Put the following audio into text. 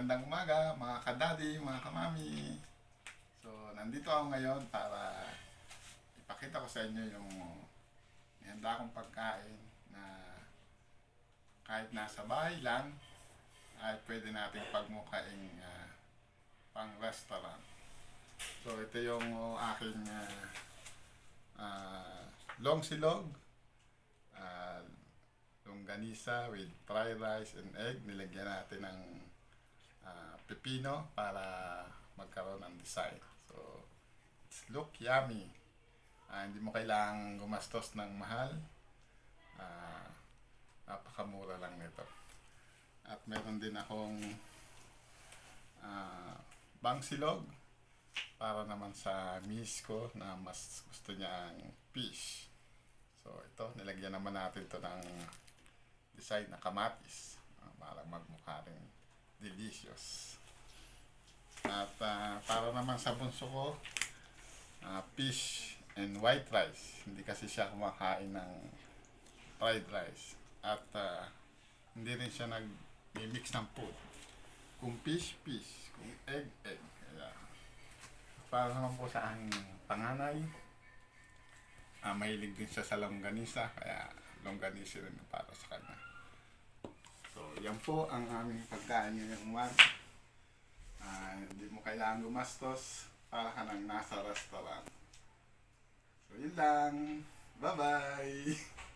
magandang umaga mga kadadi, mga kamami. So, nandito ako ngayon para ipakita ko sa inyo yung ihanda kong pagkain na kahit nasa bahay lang ay pwede nating pagmukaing pang restaurant. So, ito yung aking long silog, uh, longganisa with fried rice and egg. Nilagyan natin ng pepino para magkaroon ng design. So, it's look yummy. Hindi mo kailangang gumastos ng mahal. Napakamura lang nito. At meron din akong bangsilog para naman sa miss ko na mas gusto niyang fish. So, ito, nilagyan naman natin to ng design na kamatis para magmukha rin delicious. At para naman sa bunso ko, fish and white rice. Hindi kasi siya kumakain ng fried rice. At hindi rin siya nag-mix ng food. Kung fish, fish. Kung egg, egg. Kaya, para naman po sa aking panganay, mahilig din siya sa longganisa. Kaya longganisa rin para sa kanya. So, yan po ang aming pagkain ngayong umaga. Hindi mo kailangan gumastos para ka nang nasa restaurant. So, yun lang. Bye-bye!